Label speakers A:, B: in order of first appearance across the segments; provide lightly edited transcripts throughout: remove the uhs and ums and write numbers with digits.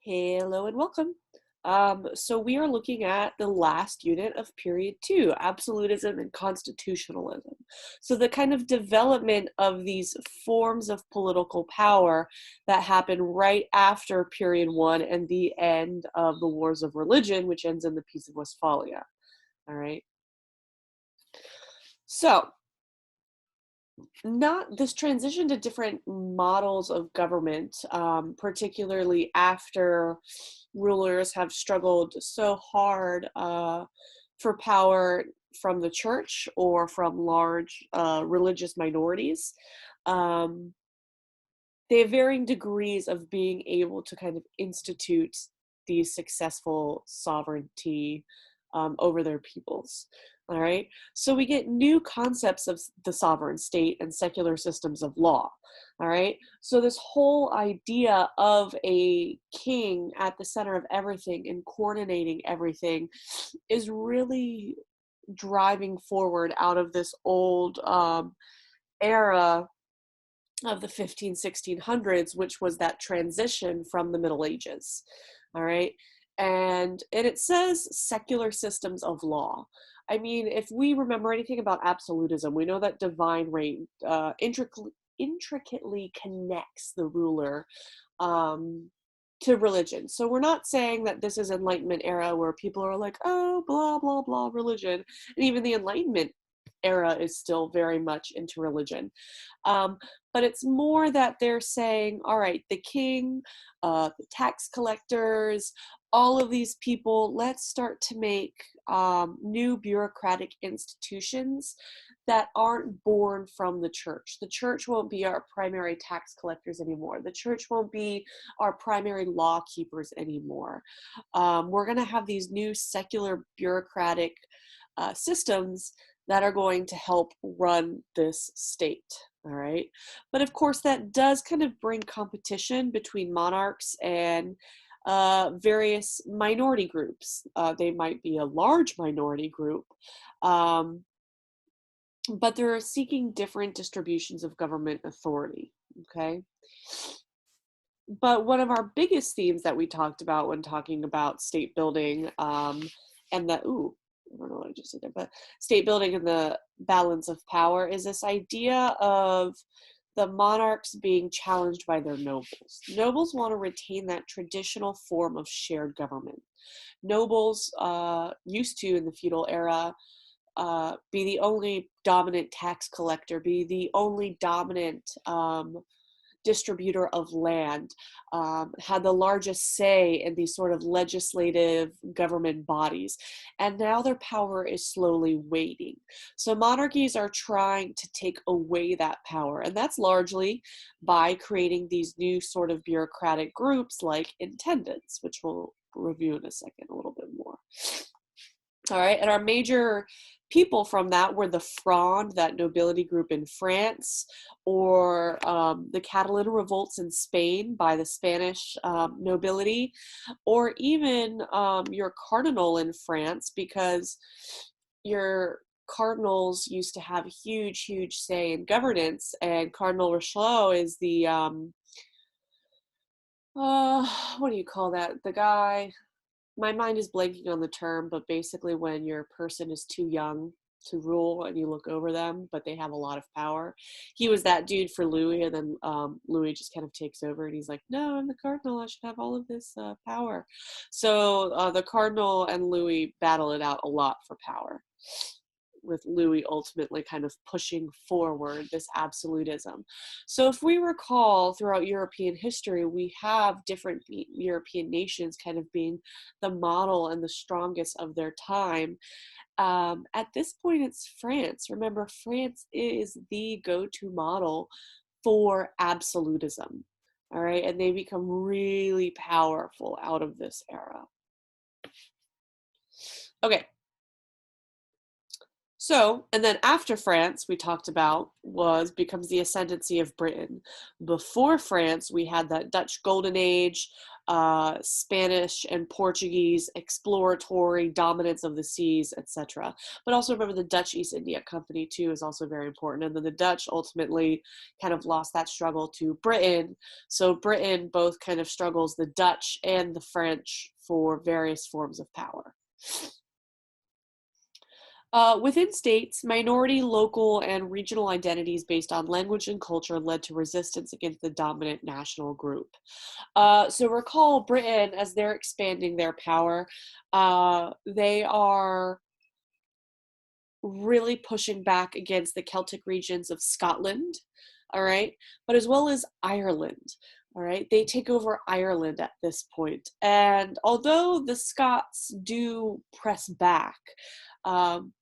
A: Hello and welcome. So we are looking at the last unit of period two, absolutism and constitutionalism. So the kind of development of these forms of political power that happen right after period one and the end of the wars of religion, which ends in the Peace of Westphalia. All right. So not this transition to different models of government, particularly after rulers have struggled so hard for power from the church or from large religious minorities. Um, they have varying degrees of being able to kind of institute these successful sovereignty over their peoples. All right. So we get new concepts of the sovereign state and secular systems of law. All right. So this whole idea of a king at the center of everything and coordinating everything is really driving forward out of this old era of the 1600s, which was that transition from the Middle Ages. All right. And it says secular systems of law. I mean, if we remember anything about absolutism, we know that divine right intricately connects the ruler um, to religion. So we're not saying that this is Enlightenment era where people are like, oh, blah, blah, blah, religion. And even the Enlightenment era is still very much into religion. Um, but it's more that they're saying, all right, the king, the tax collectors, all of these people, let's start to make new bureaucratic institutions that aren't born from the church. The church won't be our primary tax collectors anymore. The church won't be our primary law keepers anymore. We're going to have these new secular bureaucratic systems that are going to help run this state. All right. But of course, that does kind of bring competition between monarchs and various minority groups. They might be a large minority group, um, but they're seeking different distributions of government authority. Okay. But one of our biggest themes that we talked about when talking about state building and the, I don't know what I just said there, but state building and the balance of power is this idea of the monarchs being challenged by their nobles. Nobles want to retain that traditional form of shared government. Nobles used to, in the feudal era, be the only dominant tax collector, be the only dominant distributor of land, had the largest say in these sort of legislative government bodies. And now their power is slowly waning. So monarchies are trying to take away that power. And that's largely by creating these new sort of bureaucratic groups like intendants, which we'll review in a second a little bit more. All right, and our major people from that were the Fronde, that nobility group in France, or the Catalan revolts in Spain by the Spanish nobility, or even your cardinal in France, because your cardinals used to have huge, huge say in governance, and Cardinal Richelieu is the what do you call that? The guy, my mind is blanking on the term, but basically when your person is too young to rule and you look over them, but they have a lot of power. He was that dude for Louis, and then Louis just kind of takes over and he's like, no, I'm the cardinal. I should have all of this power. So the cardinal and Louis battle it out a lot for power, with Louis ultimately kind of pushing forward this absolutism. So if we recall throughout European history, we have different European nations kind of being the model and the strongest of their time. At this point, it's France. Remember, France is the go-to model for absolutism. All right, and they become really powerful out of this era. Okay, So, and then after France, we talked about, becomes the ascendancy of Britain. Before France, we had that Dutch Golden Age, Spanish and Portuguese exploratory dominance of the seas, etc. But also remember the Dutch East India Company too is also very important. And then the Dutch ultimately kind of lost that struggle to Britain. So Britain both kind of struggles the Dutch and the French for various forms of power. Within states, minority, local, and regional identities based on language and culture led to resistance against the dominant national group. So recall Britain, as they're expanding their power, they are really pushing back against the Celtic regions of Scotland, all right, but as well as Ireland. All right, they take over Ireland at this point. And although the Scots do press back, um,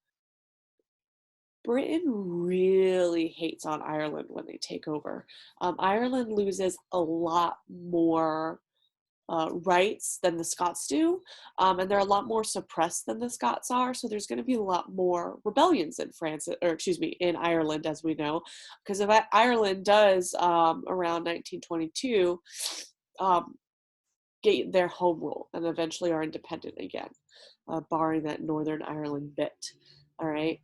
A: Britain really hates on Ireland when they take over. Ireland loses a lot more rights than the Scots do, and they're a lot more suppressed than the Scots are. So there's going to be a lot more rebellions in France, or excuse me, in Ireland, as we know, because if Ireland does around 1922 get their home rule and eventually are independent again, barring that Northern Ireland bit. All right.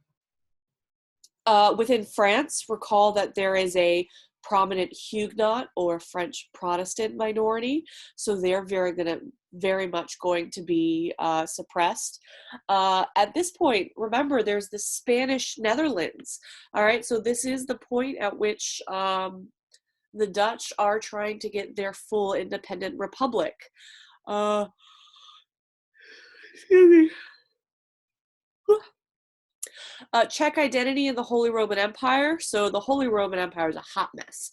A: Within France, recall that there is a prominent Huguenot or French Protestant minority, so they're very much going to be suppressed. At this point, remember, there's the Spanish Netherlands. All right, so this is the point at which the Dutch are trying to get their full independent republic. Excuse me. Czech identity in the Holy Roman Empire. So the Holy Roman Empire is a hot mess.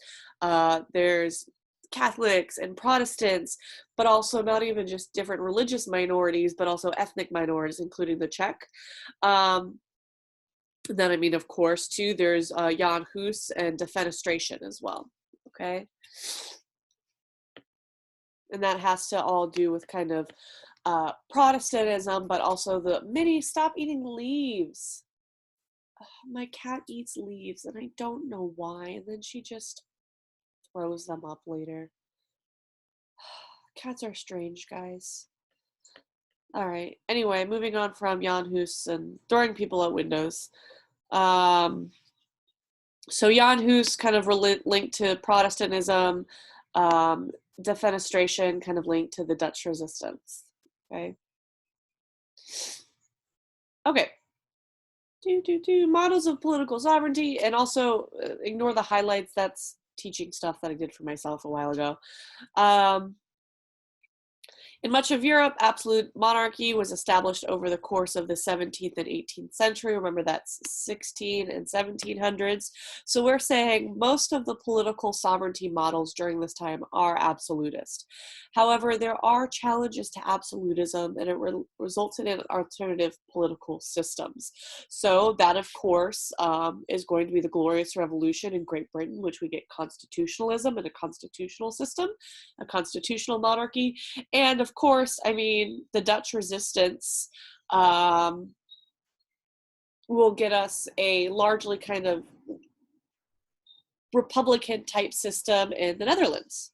A: There's Catholics and Protestants, but also not even just different religious minorities, but also ethnic minorities, including the Czech. Then, I mean, of course, too, there's Jan Hus and defenestration as well. Okay. And that has to all do with kind of Protestantism, but also the Minnie, stop eating leaves. My cat eats leaves and I don't know why, and then she just throws them up later. Cats are strange, guys. All right. Anyway, moving on from Jan Hus and throwing people out windows. So Jan Hus kind of linked to Protestantism, defenestration kind of linked to the Dutch resistance. Okay. Okay. Models of political sovereignty, and also ignore the highlights. That's teaching stuff that I did for myself a while ago. In much of Europe, absolute monarchy was established over the course of the 17th and 18th century. Remember, that's 16 and 1700s. So we're saying most of the political sovereignty models during this time are absolutist. However, there are challenges to absolutism, and it resulted in alternative political systems. So that, of course, is going to be the Glorious Revolution in Great Britain, which we get constitutionalism and a constitutional system, a constitutional monarchy, and of course, I mean, the Dutch resistance will get us a largely kind of Republican type system in the Netherlands.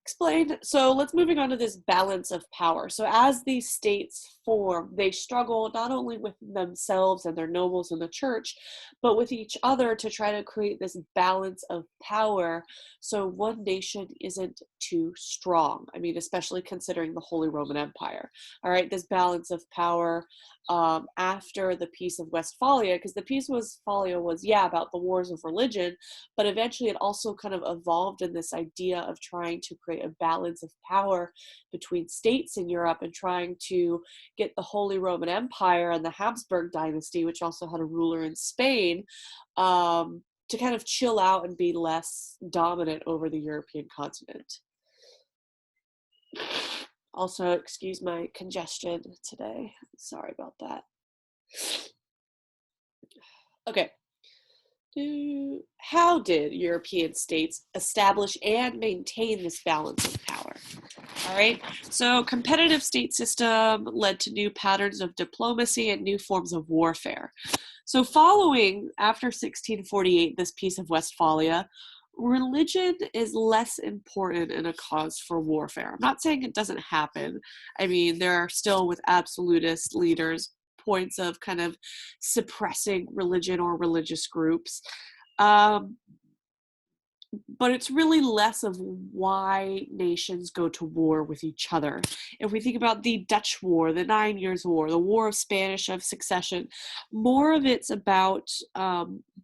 A: Explained. So let's moving on to this balance of power. So as these states form, they struggle not only with themselves and their nobles in the church, but with each other to try to create this balance of power so one nation isn't too strong. I mean, especially considering the Holy Roman Empire. All right, this balance of power after the Peace of Westphalia, because the Peace of Westphalia was, about the wars of religion, but eventually it also kind of evolved in this idea of trying to create a balance of power between states in Europe and trying to get the Holy Roman Empire and the Habsburg dynasty, which also had a ruler in Spain, to kind of chill out and be less dominant over the European continent. Also, excuse my congestion today. Sorry about that. Okay. How did European states establish and maintain this balance of power? All right, so competitive state system led to new patterns of diplomacy and new forms of warfare. So following, after 1648, this Peace of Westphalia, religion is less important in a cause for warfare. I'm not saying it doesn't happen. I mean, there are still, with absolutist leaders, points of kind of suppressing religion or religious groups. But it's really less of why nations go to war with each other. If we think about the Dutch War, the 9 Years' War, the War of Spanish of Succession, more of it's about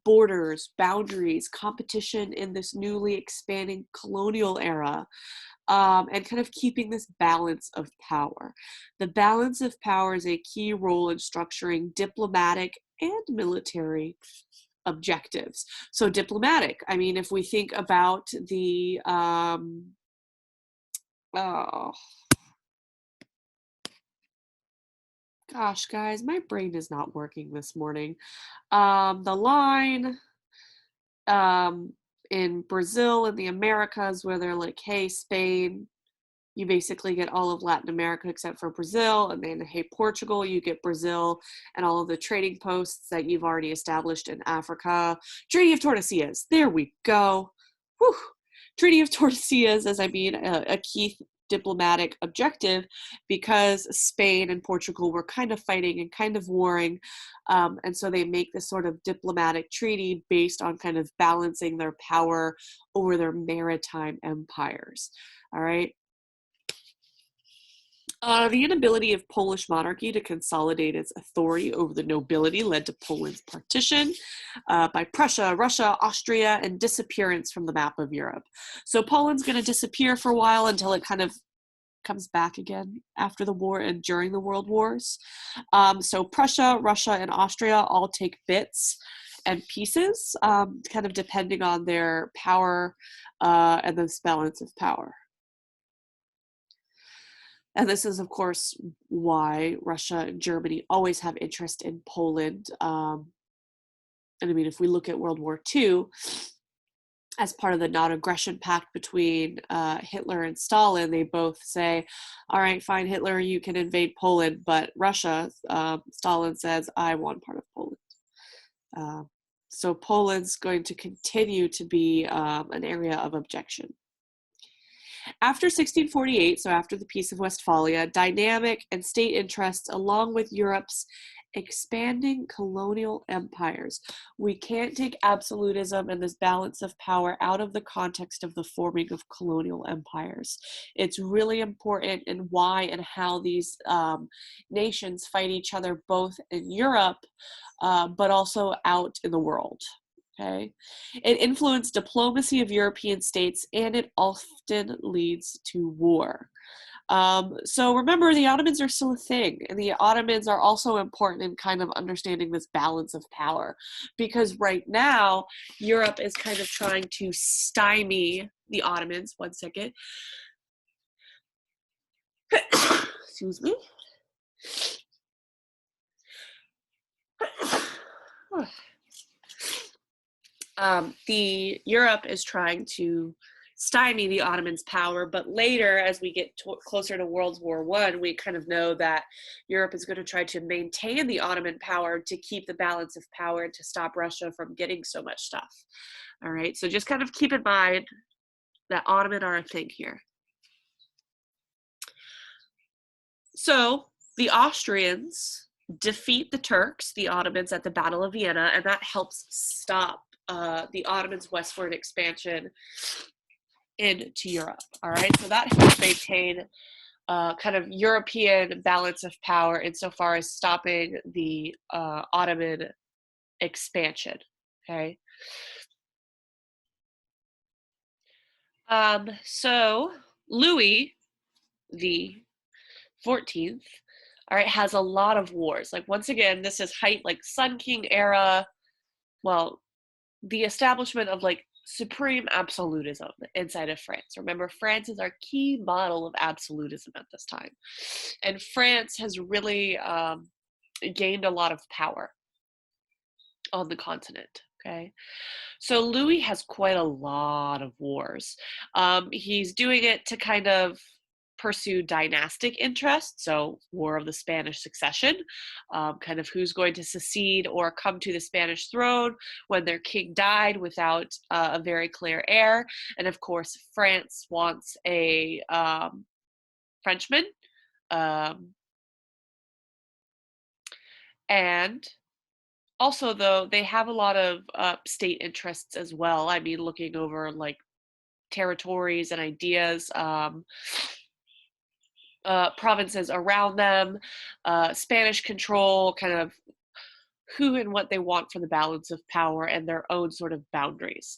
A: borders, boundaries, competition in this newly expanding colonial era, and kind of keeping this balance of power. The balance of power is a key role in structuring diplomatic and military objectives. So diplomatic, I mean, if we think about the oh gosh, guys, my brain is not working this morning. The line in Brazil and the Americas, where they're like, hey, Spain, you basically get all of Latin America except for Brazil, and then hey, Portugal, you get Brazil and all of the trading posts that you've already established in Africa. Treaty of Tordesillas, there we go. Whew. Treaty of Tordesillas, as I mean, a key diplomatic objective, because Spain and Portugal were kind of fighting and kind of warring, and so they make this sort of diplomatic treaty based on kind of balancing their power over their maritime empires. All right. The inability of Polish monarchy to consolidate its authority over the nobility led to Poland's partition by Prussia, Russia, Austria, and disappearance from the map of Europe. So Poland's going to disappear for a while until it kind of comes back again after the war and during the world wars. So Prussia, Russia, and Austria all take bits and pieces, kind of depending on their power and this balance of power. And this is, of course, why Russia and Germany always have interest in Poland. And I mean, if we look at World War II, as part of the non-aggression pact between Hitler and Stalin, they both say, all right, fine, Hitler, you can invade Poland, but Russia, Stalin says, I want part of Poland. So Poland's going to continue to be an area of objection. After 1648, so after the Peace of Westphalia, dynamic and state interests, along with Europe's expanding colonial empires. We can't take absolutism and this balance of power out of the context of the forming of colonial empires. It's really important in why and how these nations fight each other, both in Europe, but also out in the world. Okay. It influenced diplomacy of European states, and it often leads to war. So remember, the Ottomans are still a thing, and the Ottomans are also important in kind of understanding this balance of power, because right now Europe is kind of trying to stymie the Ottomans. One second. Excuse me. The Europe is trying to stymie the Ottomans' power, but later, as we get closer to World War I, we kind of know that Europe is going to try to maintain the Ottoman power to keep the balance of power and to stop Russia from getting so much stuff. All right, so just kind of keep in mind that Ottoman are a thing here. So the Austrians defeat the Turks, the Ottomans, at the Battle of Vienna, and that helps stop the Ottomans' westward expansion into Europe. All right, so that helps maintain kind of European balance of power insofar as stopping the Ottoman expansion. Okay. So Louis the 14th, all right, has a lot of wars. Like, once again, this is height, like Sun King era. Well, the establishment of like supreme absolutism inside of France. Remember, France is our key model of absolutism at this time. And France has really gained a lot of power on the continent, okay? So Louis has quite a lot of wars. He's doing it to kind of pursue dynastic interests, so War of the Spanish Succession, kind of who's going to succeed or come to the Spanish throne when their king died without a very clear heir. And of course, France wants a Frenchman. Um, and also, though, they have a lot of state interests as well. I mean, looking over like territories and ideas, provinces around them, Spanish control, kind of who and what they want for the balance of power and their own sort of boundaries.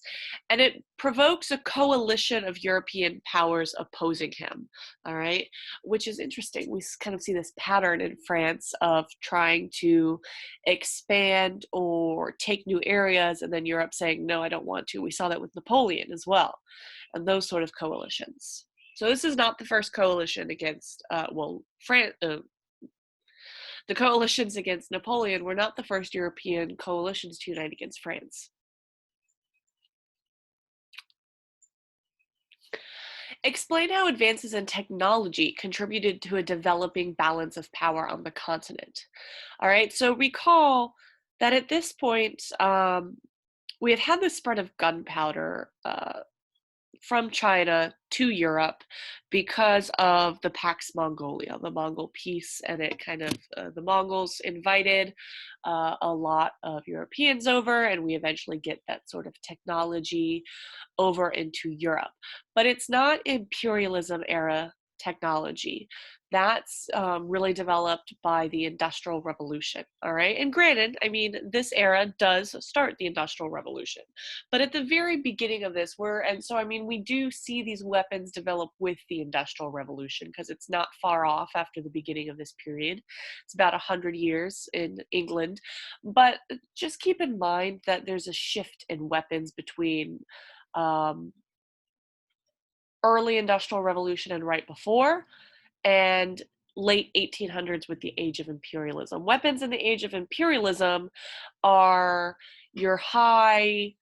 A: And it provokes a coalition of European powers opposing him, all right, which is interesting. We kind of see this pattern in France of trying to expand or take new areas, and then Europe saying, no, I don't want to. We saw that with Napoleon as well, and those sort of coalitions. So this is not the first coalition against, France. The coalitions against Napoleon were not the first European coalitions to unite against France. Explain how advances in technology contributed to a developing balance of power on the continent. All right, so recall that at this point, we had the spread of gunpowder from China to Europe because of the Pax Mongolia, the Mongol peace, and it kind of, the Mongols invited a lot of Europeans over, and we eventually get that sort of technology over into Europe. But it's not imperialism era technology. That's really developed by the Industrial Revolution, all right? And granted, I mean, this era does start the Industrial Revolution, but at the very beginning of this, I mean, we do see these weapons develop with the Industrial Revolution because it's not far off after the beginning of this period. It's about 100 years in England, but just keep in mind that there's a shift in weapons between early Industrial Revolution and right before, and late 1800s with the Age of Imperialism. Weapons in the Age of Imperialism are your high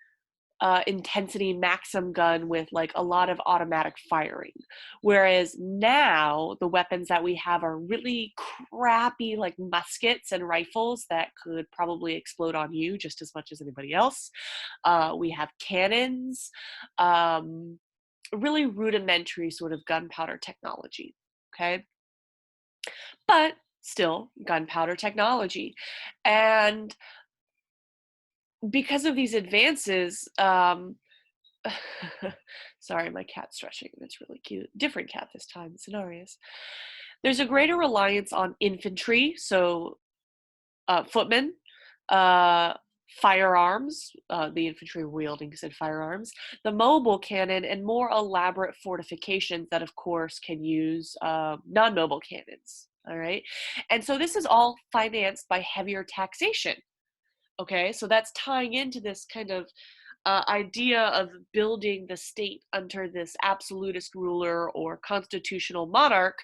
A: intensity Maxim gun with like a lot of automatic firing. Whereas now the weapons that we have are really crappy like muskets and rifles that could probably explode on you just as much as anybody else. We have cannons, really rudimentary sort of gunpowder technology. Okay. But still gunpowder technology. And because of these advances, sorry, my cat's stretching. It's really cute. Different cat this time, Cenarius. There's a greater reliance on infantry, so footmen, firearms, the infantry wielding said firearms, the mobile cannon, and more elaborate fortifications that, of course, can use non-mobile cannons. All right. And so this is all financed by heavier taxation. Okay, so that's tying into this kind of idea of building the state under this absolutist ruler or constitutional monarch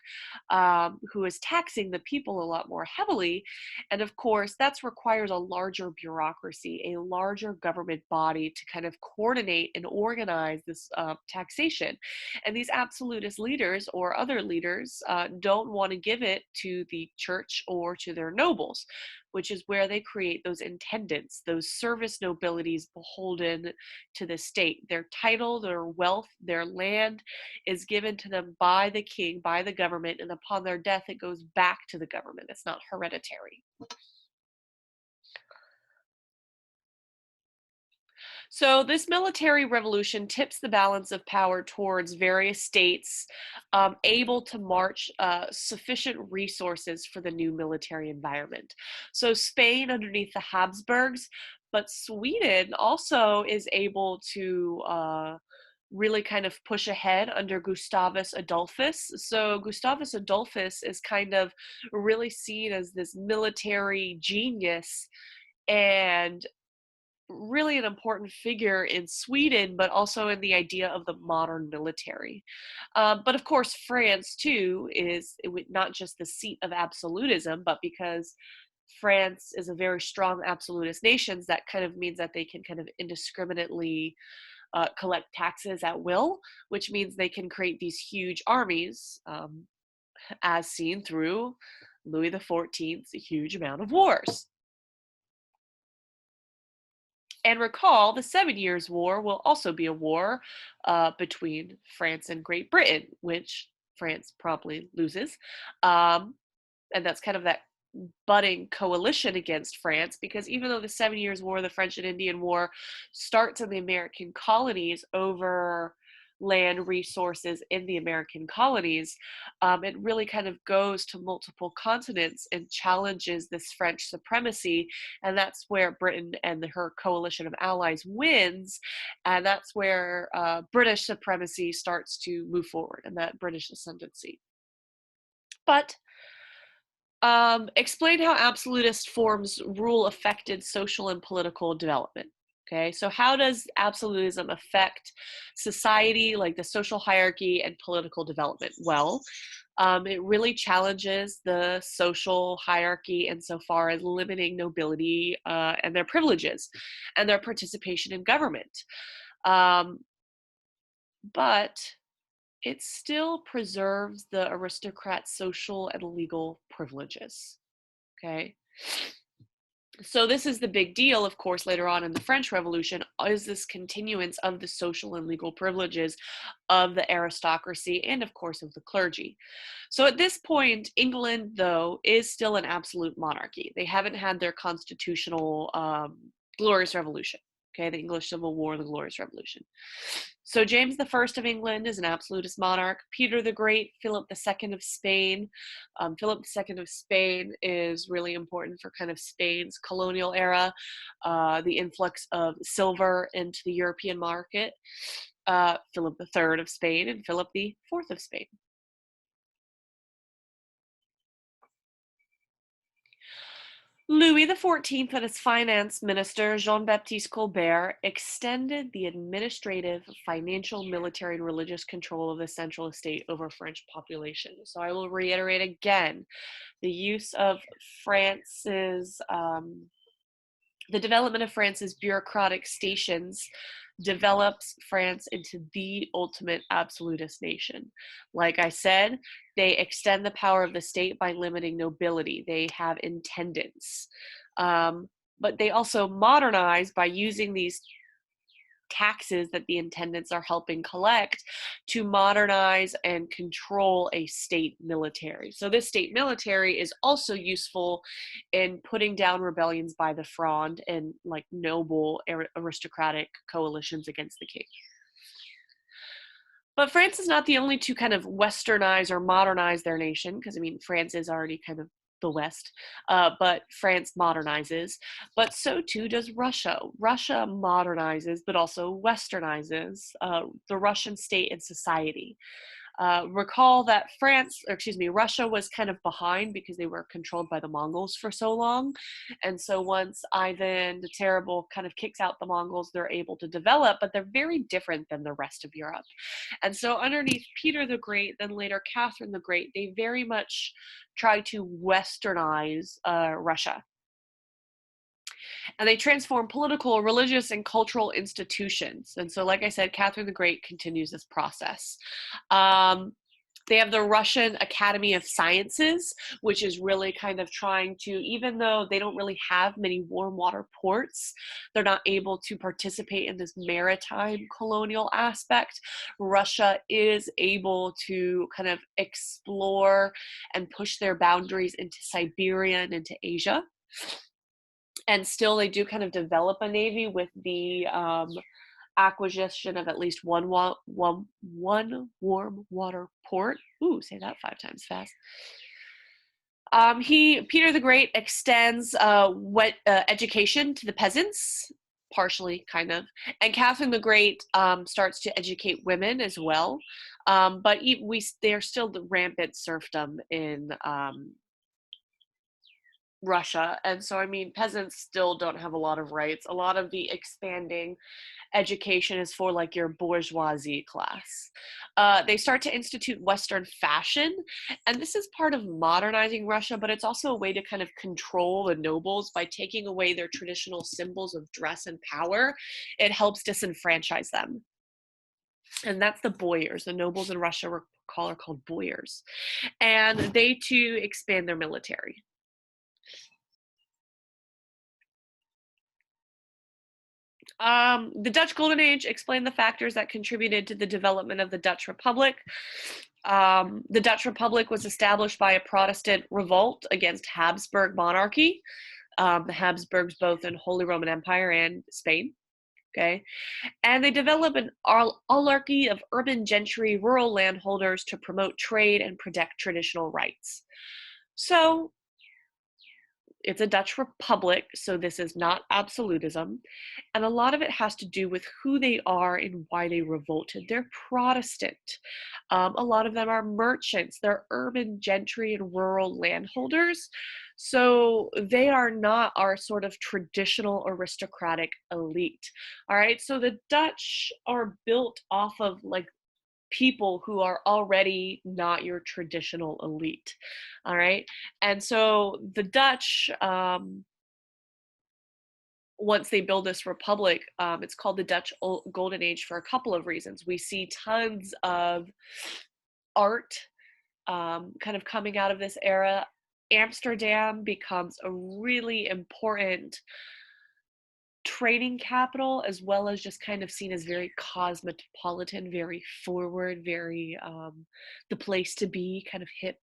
A: who is taxing the people a lot more heavily. And of course, that requires a larger bureaucracy, a larger government body to kind of coordinate and organize this taxation. And these absolutist leaders or other leaders don't want to give it to the church or to their nobles, which is where they create those intendants, those service nobilities beholden to the state. Their title, their wealth, their land is given to them by the king, by the government, and upon their death, it goes back to the government. It's not hereditary. So this military revolution tips the balance of power towards various states able to march sufficient resources for the new military environment. So Spain underneath the Habsburgs, but Sweden also is able to really kind of push ahead under Gustavus Adolphus. So Gustavus Adolphus is kind of really seen as this military genius and really an important figure in Sweden, but also in the idea of the modern military. But of course, France too is not just the seat of absolutism, but because France is a very strong absolutist nation, that kind of means that they can kind of indiscriminately collect taxes at will, which means they can create these huge armies, as seen through Louis XIV's huge amount of wars. And recall, the 7 Years' War will also be a war between France and Great Britain, which France probably loses. And that's kind of that budding coalition against France, because even though the 7 Years' War, the French and Indian War, starts in the American colonies over land resources in the American colonies, it really kind of goes to multiple continents and challenges this French supremacy. And that's where Britain and her coalition of allies wins. And that's where British supremacy starts to move forward, and that British ascendancy. But explain how absolutist forms rule affected social and political development. Okay, so how does absolutism affect society, like the social hierarchy and political development? Well, it really challenges the social hierarchy insofar as limiting nobility and their privileges and their participation in government. But it still preserves the aristocrat's social and legal privileges. Okay. So this is the big deal, of course, later on in the French Revolution, is this continuance of the social and legal privileges of the aristocracy and, of course, of the clergy. So at this point, England, though, is still an absolute monarchy. They haven't had their constitutional Glorious Revolution. Okay, the English Civil War, the Glorious Revolution. So James I of England is an absolutist monarch. Peter the Great, Philip II of Spain. Philip II of Spain is really important for kind of Spain's colonial era, the influx of silver into the European market. Philip III of Spain and Philip IV of Spain. Louis XIV and his finance minister, Jean-Baptiste Colbert, extended the administrative, financial, military, and religious control of the central estate over French population. So I will reiterate again, the use of France's, the development of France's bureaucratic stations develops France into the ultimate absolutist nation. Like I said, they extend the power of the state by limiting nobility. They have intendants. But they also modernize by using these taxes that the intendants are helping collect to modernize and control a state military. So this state military is also useful in putting down rebellions by the Fronde and like noble aristocratic coalitions against the king. But France is not the only to kind of westernize or modernize their nation, because I mean, France is already kind of the West, but France modernizes, but so too does Russia. Russia modernizes, but also westernizes the Russian state and society. Recall that Russia was kind of behind because they were controlled by the Mongols for so long. And so once Ivan the Terrible kind of kicks out the Mongols, they're able to develop, but they're very different than the rest of Europe. And so underneath Peter the Great, then later Catherine the Great, they very much try to westernize Russia. And they transform political, religious, and cultural institutions. And so, like I said, Catherine the Great continues this process. They have the Russian Academy of Sciences, which is really kind of trying to, even though they don't really have many warm water ports, they're not able to participate in this maritime colonial aspect. Russia is able to kind of explore and push their boundaries into Siberia and into Asia. And still they do kind of develop a navy with the acquisition of at least one warm water port. Ooh, say that 5 times fast. Peter the Great extends education to the peasants, partially, kind of. And Catherine the Great starts to educate women as well. But they're still the rampant serfdom in Russia. And so, I mean, peasants still don't have a lot of rights. A lot of the expanding education is for like your bourgeoisie class. They start to institute Western fashion, and this is part of modernizing Russia, but it's also a way to kind of control the nobles by taking away their traditional symbols of dress and power. It helps disenfranchise them. And that's the boyars. The nobles in Russia are called boyars. And they too expand their military. The Dutch Golden Age explained the factors that contributed to the development of the Dutch Republic. The Dutch Republic was established by a Protestant revolt against Habsburg monarchy. The Habsburgs both in Holy Roman Empire and Spain. Okay, and they develop an oligarchy of urban gentry, rural landholders to promote trade and protect traditional rights. So it's a Dutch republic, so this is not absolutism. And a lot of it has to do with who they are and why they revolted. They're Protestant. A lot of them are merchants. They're urban gentry and rural landholders. So they are not our sort of traditional aristocratic elite. All right. So the Dutch are built off of like people who are already not your traditional elite. All right. And so the Dutch, once they build this republic, it's called the Dutch Golden Age for a couple of reasons. We see tons of art kind of coming out of this era. Amsterdam becomes a really important trading capital, as well as just kind of seen as very cosmopolitan, very forward, very the place to be, kind of hip,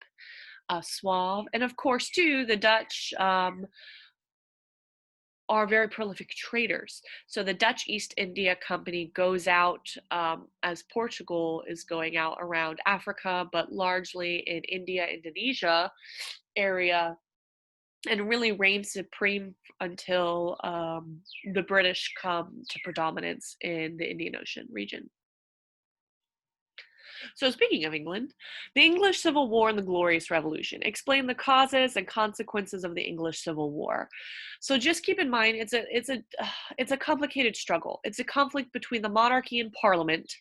A: suave. And of course, too, the Dutch are very prolific traders. So the Dutch East India Company goes out as Portugal is going out around Africa, but largely in India, Indonesia area, and really reigns supreme until the British come to predominance in the Indian Ocean region. So, speaking of England, the English Civil War and the Glorious Revolution. Explain the causes and consequences of the English Civil War. So, just keep in mind, it's a complicated struggle. It's a conflict between the monarchy and Parliament,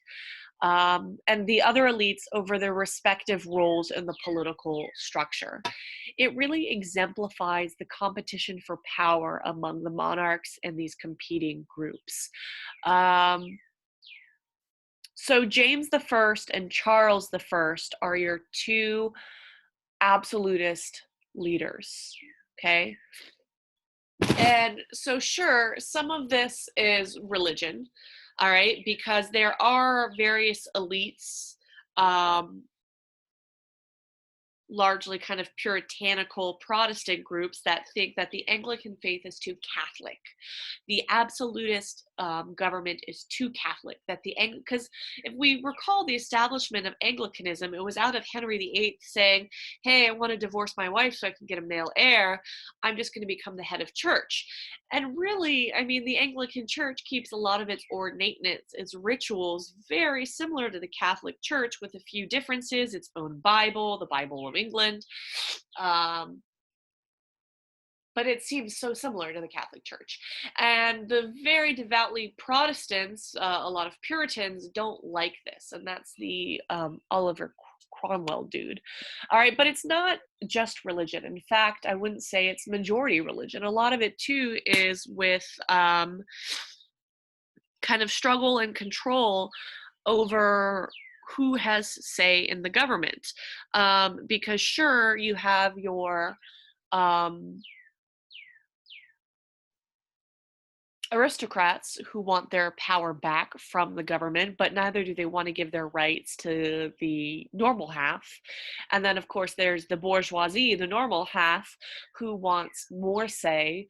A: and the other elites over their respective roles in the political structure. It really exemplifies the competition for power among the monarchs and these competing groups. Um, so James the First and Charles the First are your two absolutist leaders, okay? And so sure, some of this is religion, all right, because there are various elites, um, largely kind of puritanical Protestant groups that think that the Anglican faith is too Catholic. The absolutist government is too Catholic. That because if we recall the establishment of Anglicanism, it was out of Henry VIII saying, "Hey, I want to divorce my wife so I can get a male heir. I'm just going to become the head of church." And really, I mean, the Anglican Church keeps a lot of its ornateness, its rituals, very similar to the Catholic Church with a few differences, its own Bible, the Bible of England. But it seems so similar to the Catholic Church. And the very devoutly Protestants, a lot of Puritans, don't like this. And that's the Oliver Cromwell dude. All right, but it's not just religion. In fact, I wouldn't say it's majority religion. A lot of it, too, is with kind of struggle and control over who has say in the government. Because sure, you have your aristocrats who want their power back from the government, but neither do they want to give their rights to the normal half. And then, of course, there's the bourgeoisie, the normal half, who wants more say,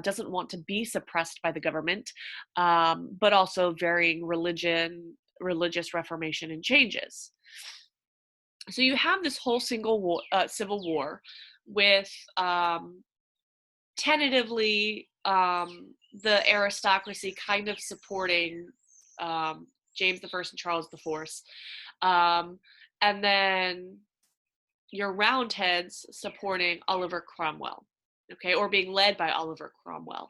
A: doesn't want to be suppressed by the government, but also varying religious reformation and changes. So you have this whole civil war with tentatively the aristocracy kind of supporting James the First and Charles the Fourth, and then your Roundheads supporting Oliver Cromwell. okay, or being led by Oliver Cromwell.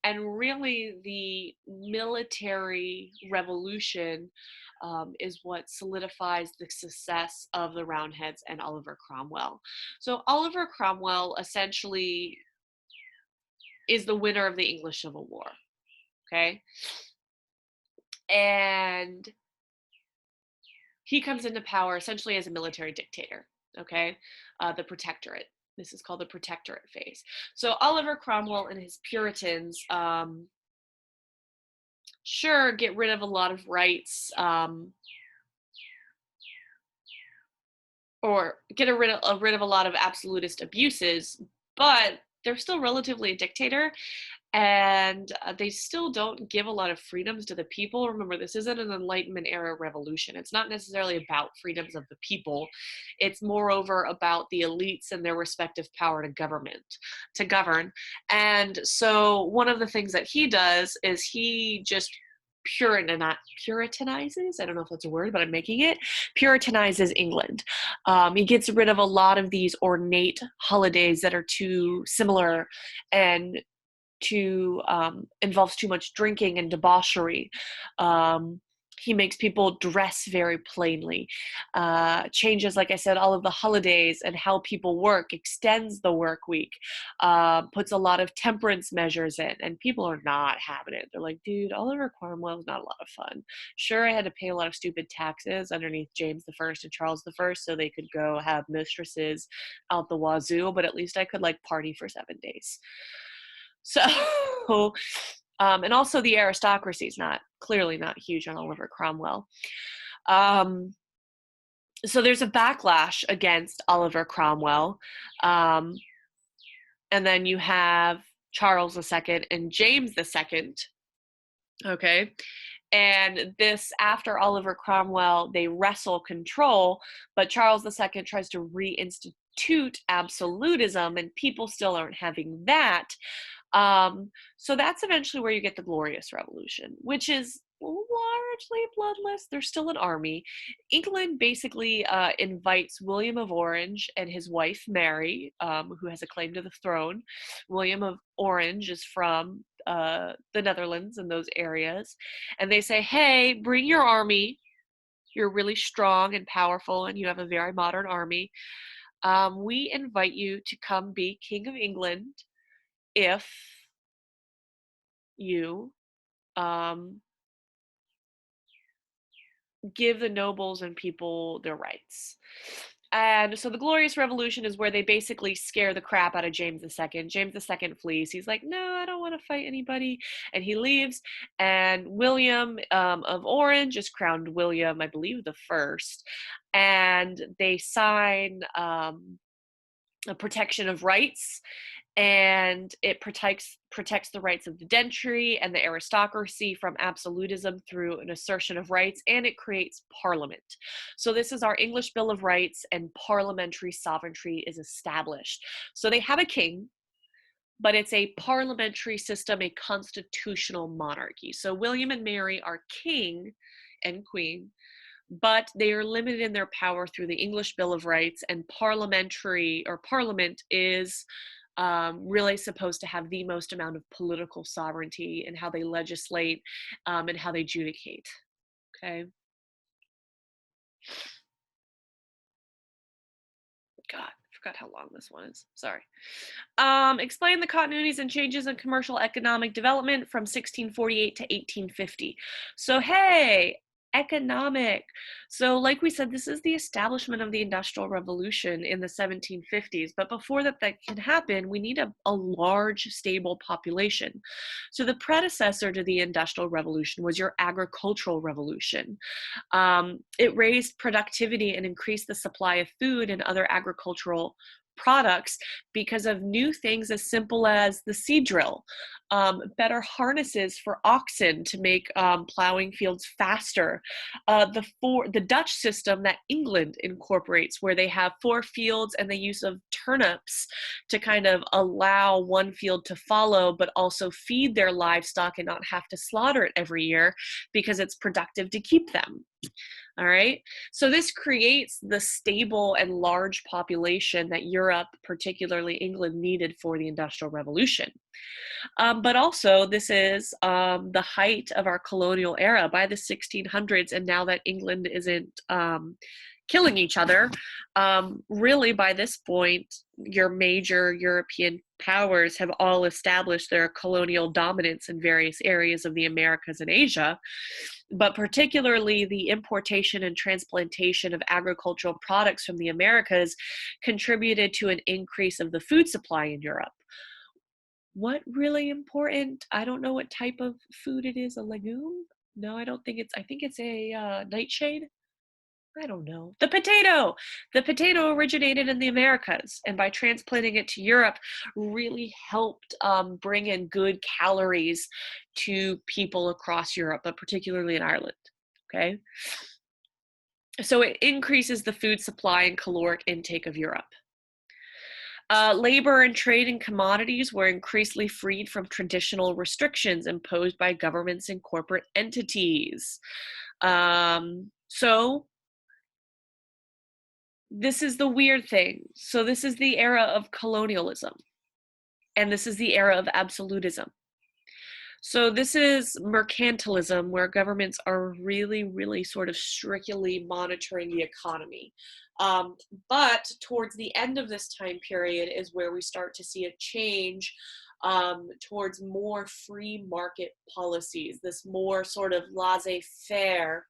A: And really, the military revolution is what solidifies the success of the Roundheads and Oliver Cromwell. So Oliver Cromwell essentially is the winner of the English Civil War, okay? And he comes into power essentially as a military dictator, okay? The Protectorate. This is called the Protectorate phase. So Oliver Cromwell and his Puritans, sure, get rid of a lot of rights, or get rid of a lot of absolutist abuses, but they're still relatively a dictator, and they still don't give a lot of freedoms to the people. Remember, this isn't an Enlightenment era revolution. It's not necessarily about freedoms of the people. It's moreover about the elites and their respective power to govern. And so one of the things that he does is he just Puritanizes, I don't know if that's a word, but I'm making it, Puritanizes England. He gets rid of a lot of these ornate holidays that are too similar and involves too much drinking and debauchery. He makes people dress very plainly, changes, like I said, all of the holidays and how people work, extends the work week, puts a lot of temperance measures in, and people are not having it. They're like, dude, Oliver Cromwell is not a lot of fun. Sure, I had to pay a lot of stupid taxes underneath James I and Charles I so they could go have mistresses out the wazoo, but at least I could like party for 7 days. So, and also the aristocracy is clearly not huge on Oliver Cromwell. So there's a backlash against Oliver Cromwell. And then you have Charles II and James II. Okay. And this, after Oliver Cromwell, they wrestle control, but Charles II tries to reinstitute absolutism, and people still aren't having that. So that's eventually where you get the Glorious Revolution, which is largely bloodless. There's still an army. England basically invites William of Orange and his wife Mary, who has a claim to the throne. William of Orange is from the Netherlands and those areas. And they say, hey, bring your army. You're really strong and powerful, and you have a very modern army. We invite you to come be King of England if you give the nobles and people their rights. And so the Glorious Revolution is where they basically scare the crap out of James II. James II flees. He's like, no, I don't want to fight anybody. And he leaves. And William of Orange is crowned William, I believe, the first. And they sign a protection of rights, and it protects the rights of the gentry and the aristocracy from absolutism through an assertion of rights, and it creates parliament. So this is our English Bill of Rights, and parliamentary sovereignty is established. So they have a king, but it's a parliamentary system, a constitutional monarchy. So William and Mary are king and queen, but they are limited in their power through the English Bill of Rights, and parliament is really supposed to have the most amount of political sovereignty in how they legislate and how they adjudicate. Okay. God, I forgot how long this one is. Sorry. Explain the continuities and changes in commercial economic development from 1648 to 1850. So, hey, economic. So like we said, this is the establishment of the Industrial Revolution in the 1750s. But before that can happen, we need a large, stable population. So the predecessor to the Industrial Revolution was your Agricultural Revolution. It raised productivity and increased the supply of food and other agricultural products because of new things as simple as the seed drill, better harnesses for oxen to make plowing fields faster, the Dutch system that England incorporates, where they have 4 fields and the use of turnips to kind of allow one field to follow, but also feed their livestock and not have to slaughter it every year because it's productive to keep them. All right. So this creates the stable and large population that Europe, particularly England, needed for the Industrial Revolution. But also, this is the height of our colonial era by the 1600s. And now that England isn't killing each other, really by this point, your major European powers have all established their colonial dominance in various areas of the Americas and Asia. But particularly the importation and transplantation of agricultural products from the Americas contributed to an increase of the food supply in Europe. What really important? I don't know what type of food it is. A legume? No, I don't think it's. I think it's a nightshade. I don't know. The potato. The potato originated in the Americas, and by transplanting it to Europe, really helped bring in good calories to people across Europe, but particularly in Ireland. Okay, so it increases the food supply and caloric intake of Europe. Labor and trade in commodities were increasingly freed from traditional restrictions imposed by governments and corporate entities. So this is the weird thing. So this is the era of colonialism, and this is the era of absolutism. So this is mercantilism, where governments are really, really sort of strictly monitoring the economy. But towards the end of this time period is where we start to see a change towards more free market policies, this more sort of laissez-faire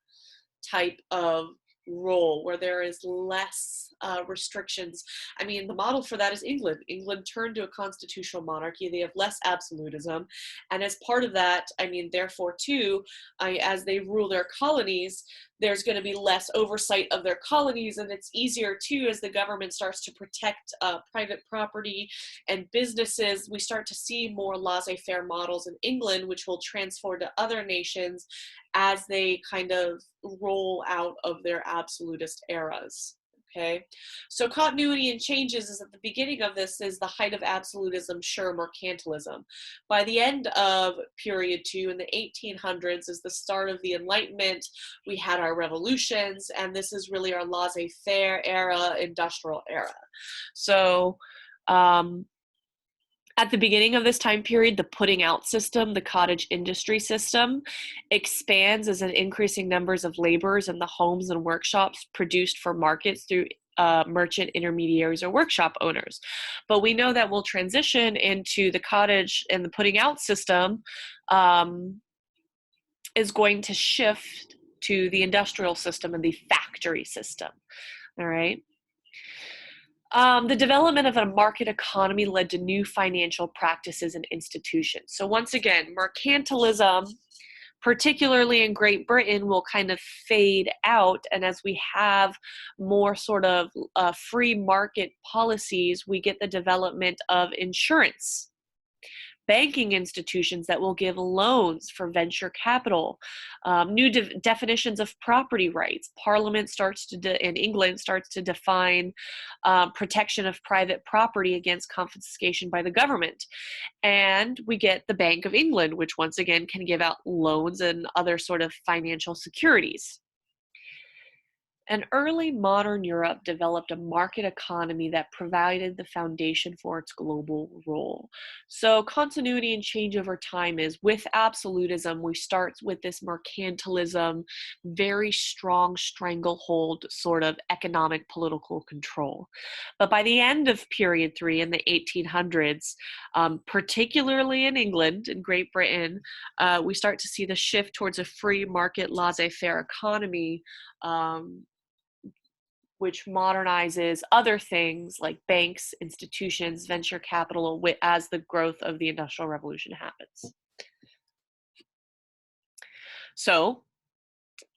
A: type of role where there is less restrictions. I mean, the model for that is England. England turned to a constitutional monarchy. They have less absolutism. And as part of that, I mean, therefore, too, as they rule their colonies, there's going to be less oversight of their colonies. And it's easier, too, as the government starts to protect private property and businesses. We start to see more laissez-faire models in England, which will transfer to other nations as they kind of roll out of their absolutist eras. Okay, so continuity and changes is at the beginning of this is the height of absolutism, sure, mercantilism. By the end of period 2 in the 1800s is the start of the Enlightenment. We had our revolutions, and this is really our laissez-faire era, industrial era. So at the beginning of this time period, the putting out system, the cottage industry system, expands as an increasing numbers of laborers in the homes and workshops produced for markets through merchant intermediaries or workshop owners. But we know that we'll transition into the cottage and the putting out system is going to shift to the industrial system and the factory system. All right. The development of a market economy led to new financial practices and institutions. So once again, mercantilism, particularly in Great Britain, will kind of fade out. And as we have more sort of free market policies, we get the development of insurance, banking institutions that will give loans for venture capital, new definitions of property rights. Parliament starts to, in England, starts to define protection of private property against confiscation by the government. And we get the Bank of England, which once again can give out loans and other sort of financial securities. And early modern Europe developed a market economy that provided the foundation for its global role. So continuity and change over time is with absolutism, we start with this mercantilism, very strong stranglehold sort of economic political control. But by the end of period 3 in the 1800s, particularly in England and Great Britain, we start to see the shift towards a free market laissez-faire economy, which modernizes other things like banks, institutions, venture capital as the growth of the Industrial Revolution happens. So,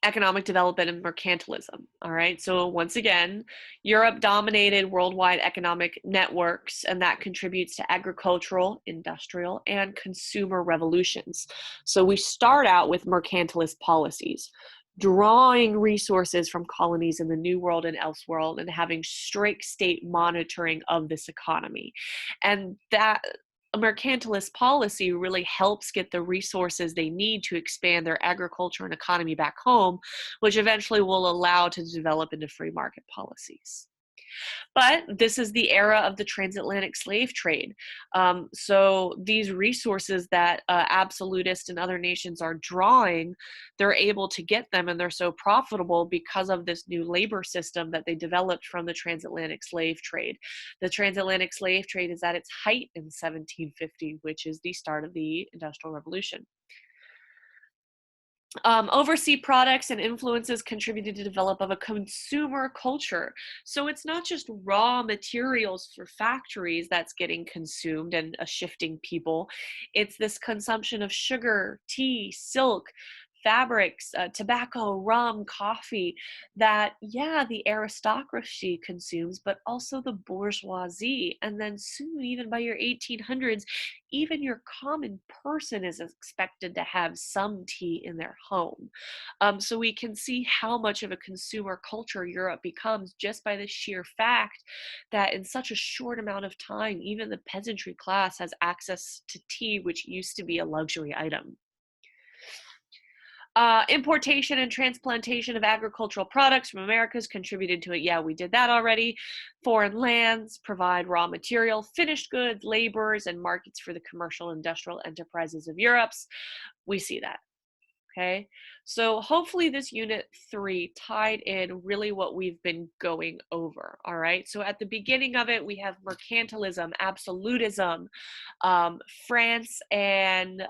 A: economic development and mercantilism. All right. So once again, Europe dominated worldwide economic networks, and that contributes to agricultural, industrial, and consumer revolutions. So we start out with mercantilist policies, drawing resources from colonies in the New World and elsewhere, and having strict state monitoring of this economy. And that a mercantilist policy really helps get the resources they need to expand their agriculture and economy back home, which eventually will allow to develop into free market policies. But this is the era of the transatlantic slave trade. So these resources that absolutists and other nations are drawing, they're able to get them, and they're so profitable because of this new labor system that they developed from the transatlantic slave trade. The transatlantic slave trade is at its height in 1750, which is the start of the Industrial Revolution. Overseas products and influences contributed to develop of a consumer culture. So it's not just raw materials for factories that's getting consumed and shifting people. It's this consumption of sugar, tea, silk, fabrics, tobacco, rum, coffee that, yeah, the aristocracy consumes, but also the bourgeoisie. And then soon, even by your 1800s, even your common person is expected to have some tea in their home. So we can see how much of a consumer culture Europe becomes just by the sheer fact that in such a short amount of time, even the peasantry class has access to tea, which used to be a luxury item. Importation and transplantation of agricultural products from Americas contributed to it. Yeah, we did that already. Foreign lands provide raw material, finished goods, laborers, and markets for the commercial industrial enterprises of Europe's. We see that. Okay, so hopefully this unit 3 tied in really what we've been going over. All right, so at the beginning of it, we have mercantilism, absolutism, France and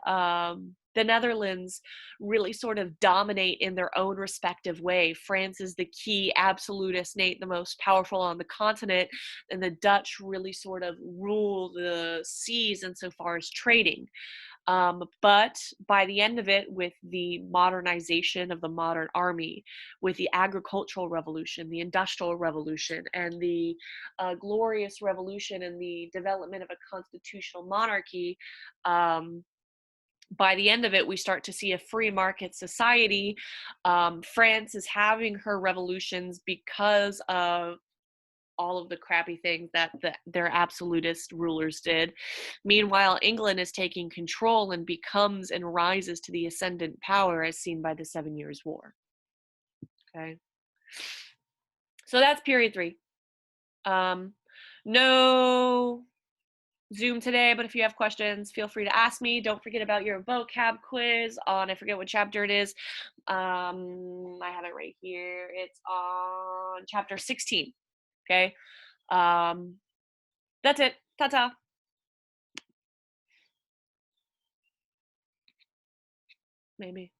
A: the Netherlands really sort of dominate in their own respective way. France is the key absolutist state, the most powerful on the continent, and the Dutch really sort of rule the seas insofar as trading. But by the end of it, with the modernization of the modern army, with the agricultural revolution, the industrial revolution, and the glorious revolution and the development of a constitutional monarchy, by the end of it, we start to see a free market society. France is having her revolutions because of all of the crappy things that their absolutist rulers did. Meanwhile, England is taking control and becomes and rises to the ascendant power as seen by the 7 Years' War. Okay. So that's period 3. No Zoom today, but if you have questions, feel free to ask me. Don't forget about your vocab quiz on, I forget what chapter it is. I have it right here. It's on chapter 16. Okay. That's it. Ta-ta. Maybe.